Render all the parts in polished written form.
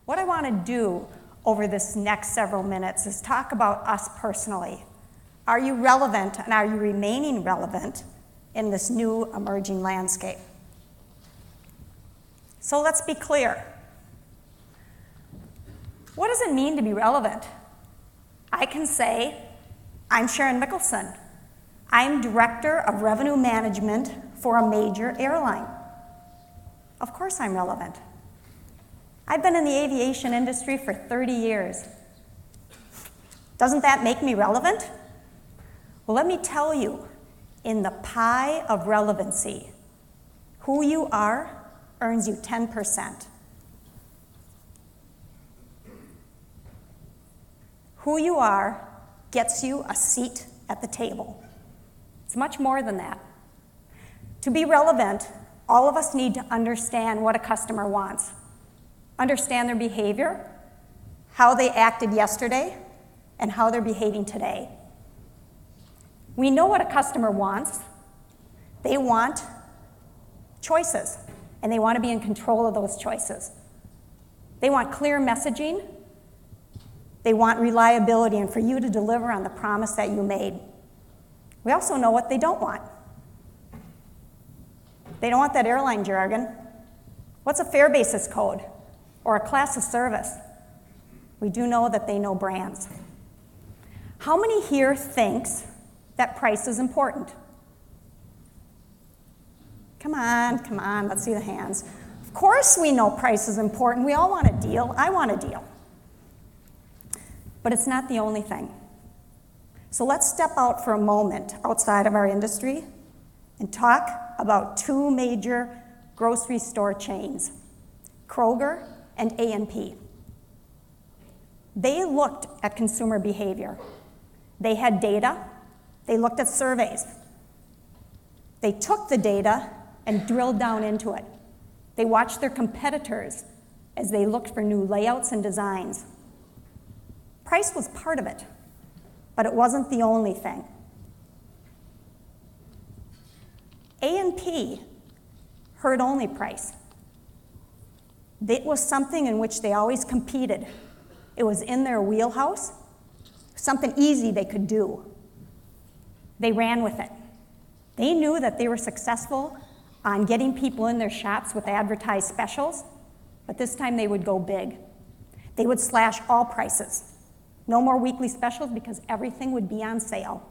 What I want to do over this next several minutes is talk about us personally. Are you relevant, and are you remaining relevant in this new emerging landscape? So let's be clear. What does it mean to be relevant? I can say, I'm Sharon Mickelson. I'm Director of Revenue Management for a major airline. Of course I'm relevant. I've been in the aviation industry for 30 years. Doesn't that make me relevant? Well, let me tell you, in the pie of relevancy, who you are earns you 10%. Who you are gets you a seat at the table. It's much more than that. To be relevant, all of us need to understand what a customer wants, understand their behavior, how they acted yesterday, and how they're behaving today. We know what a customer wants. They want choices, and they want to be in control of those choices. They want clear messaging. They want reliability and for you to deliver on the promise that you made. We also know what they don't want. They don't want that airline jargon. What's a fare basis code or a class of service? We do know that they know brands. How many here thinks that price is important? Come on, let's see the hands. Of course we know price is important. We all want a deal. I want a deal. But it's not the only thing. So let's step out for a moment outside of our industry and talk about two major grocery store chains, Kroger and A&P. They looked at consumer behavior. They had data. They looked at surveys. They took the data and drilled down into it. They watched their competitors as they looked for new layouts and designs. Price was part of it, but it wasn't the only thing. A&P heard only price. It was something in which they always competed. It was in their wheelhouse, something easy they could do. They ran with it. They knew that they were successful on getting people in their shops with advertised specials, but this time they would go big. They would slash all prices. No more weekly specials because everything would be on sale.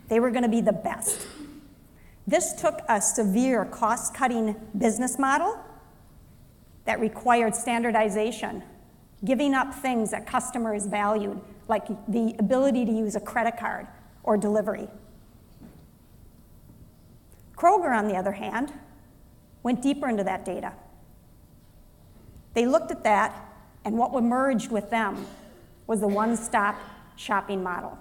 They were going to be the best. This took a severe cost-cutting business model that required standardization, giving up things that customers valued, like the ability to use a credit card or delivery. Kroger, on the other hand, went deeper into that data. They looked at that, and what emerged with them was the one-stop shopping model.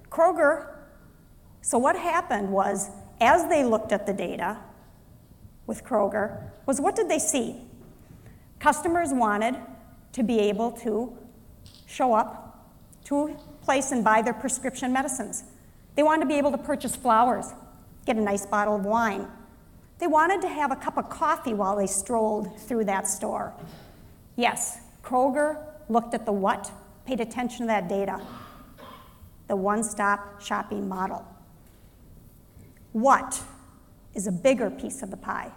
Kroger, so what happened was, as they looked at the data with Kroger, was what did they see? Customers wanted to be able to show up to a place and buy their prescription medicines. They wanted to be able to purchase flowers, get a nice bottle of wine. They wanted to have a cup of coffee while they strolled through that store. Yes, Kroger looked at the what, paid attention to that data, the one-stop shopping model. What is a bigger piece of the pie?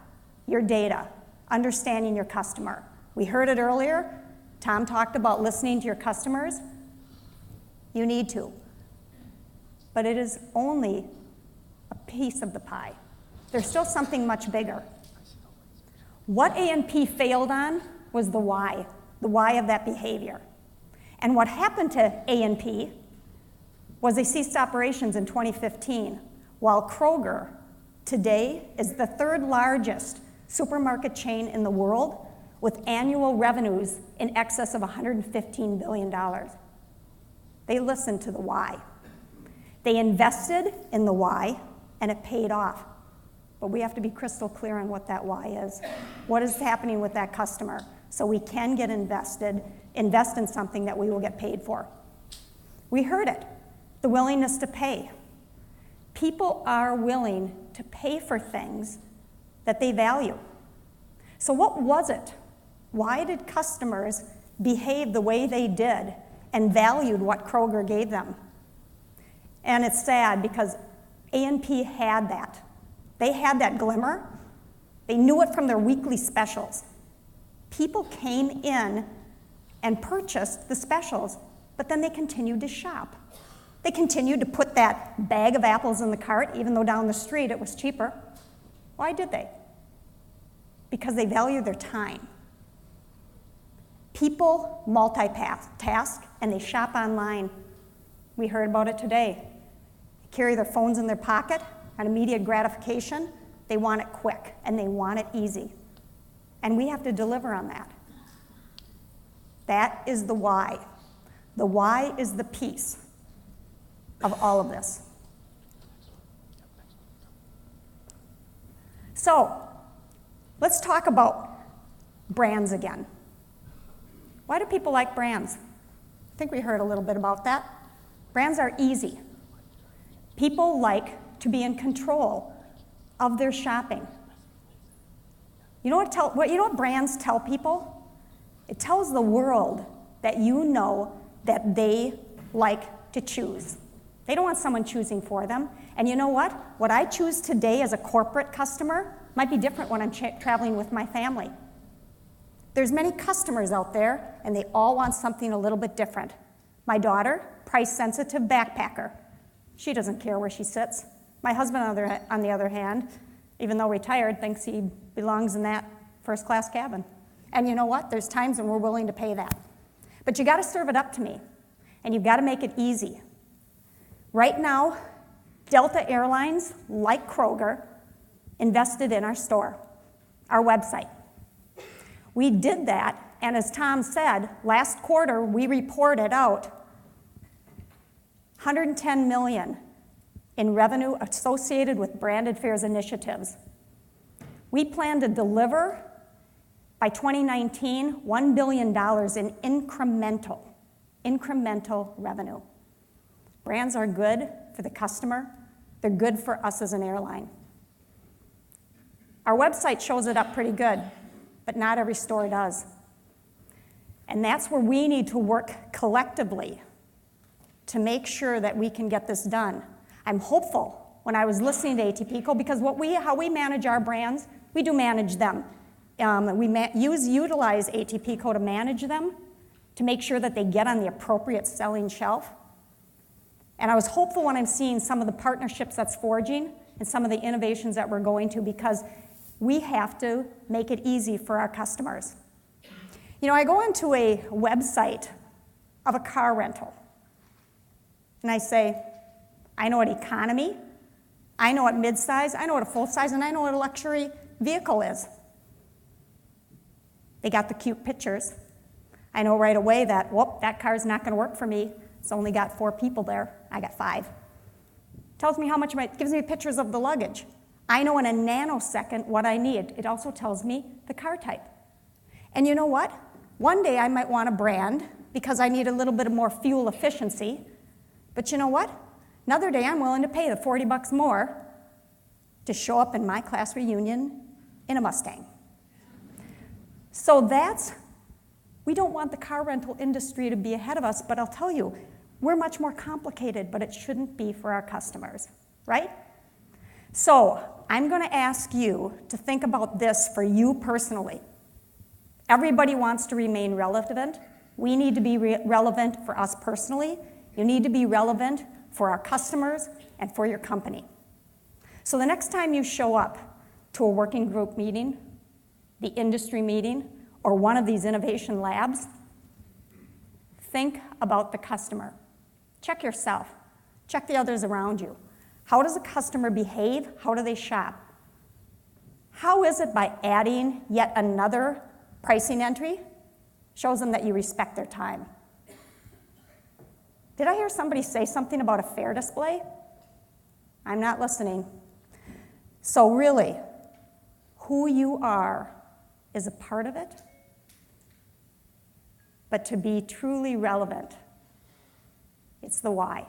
Your data, understanding your customer. We heard it earlier. Tom talked about listening to your customers. You need to. But it is only a piece of the pie. There's still something much bigger. What A&P failed on was the why of that behavior. And what happened to A&P was they ceased operations in 2015, while Kroger today is the third largest supermarket chain in the world with annual revenues in excess of $115 billion. They listened to the why. They invested in the why, and it paid off. But we have to be crystal clear on what that why is. What is happening with that customer so we can get invest in something that we will get paid for. We heard it, the willingness to pay. People are willing to pay for things that they value. So what was it? Why did customers behave the way they did and valued what Kroger gave them? And it's sad because A&P had that. They had that glimmer. They knew it from their weekly specials. People came in and purchased the specials, but then they continued to shop. They continued to put that bag of apples in the cart, even though down the street it was cheaper. Why did they? Because they value their time. People multitask and they shop online. We heard about it today. They carry their phones in their pocket on immediate gratification. They want it quick and they want it easy. And we have to deliver on that. That is the why. The why is the piece of all of this. So, let's talk about brands again. Why do people like brands? I think we heard a little bit about that. Brands are easy. People like to be in control of their shopping. You know what brands tell people? It tells the world that you know that they like to choose. They don't want someone choosing for them. And you know what? What I choose today as a corporate customer might be different when I'm traveling with my family. There's many customers out there, and they all want something a little bit different. My daughter, price-sensitive backpacker. She doesn't care where she sits. My husband, on the other hand, even though retired, thinks he belongs in that first-class cabin. And you know what? There's times when we're willing to pay that. But you got to serve it up to me, and you've got to make it easy. Right now, Delta Airlines, like Kroger, invested in our store, our website. We did that, and as Tom said, last quarter we reported out $110 million in revenue associated with branded fares initiatives. We plan to deliver, by 2019, $1 billion in incremental revenue. Brands are good for the customer. They're good for us as an airline. Our website shows it up pretty good, but not every store does. And that's where we need to work collectively to make sure that we can get this done. I'm hopeful when I was listening to ATPCO, because how we manage our brands, we do manage them. We utilize ATPCO to manage them, to make sure that they get on the appropriate selling shelf. And I was hopeful when I'm seeing some of the partnerships that's forging and some of the innovations that we're going to, because we have to make it easy for our customers. You know, I go into a website of a car rental, and I say, I know what economy, I know what midsize, I know what a full size, and I know what a luxury vehicle is. They got the cute pictures. I know right away that, that car's not going to work for me. It's only got 4 people there. I got 5. Tells me how much, gives me pictures of the luggage. I know in a nanosecond what I need. It also tells me the car type. And you know what? One day I might want a brand because I need a little bit more fuel efficiency. But you know what? Another day I'm willing to pay the $40 more to show up in my class reunion in a Mustang. So we don't want the car rental industry to be ahead of us, but I'll tell you, we're much more complicated, but it shouldn't be for our customers, right? So I'm going to ask you to think about this for you personally. Everybody wants to remain relevant. We need to be relevant for us personally. You need to be relevant for our customers and for your company. So the next time you show up to a working group meeting, the industry meeting, or one of these innovation labs, think about the customer. Check yourself. Check the others around you. How does a customer behave? How do they shop? How is it by adding yet another pricing entry? Shows them that you respect their time. Did I hear somebody say something about a fare display? I'm not listening. So really, who you are is a part of it. But to be truly relevant, it's the why.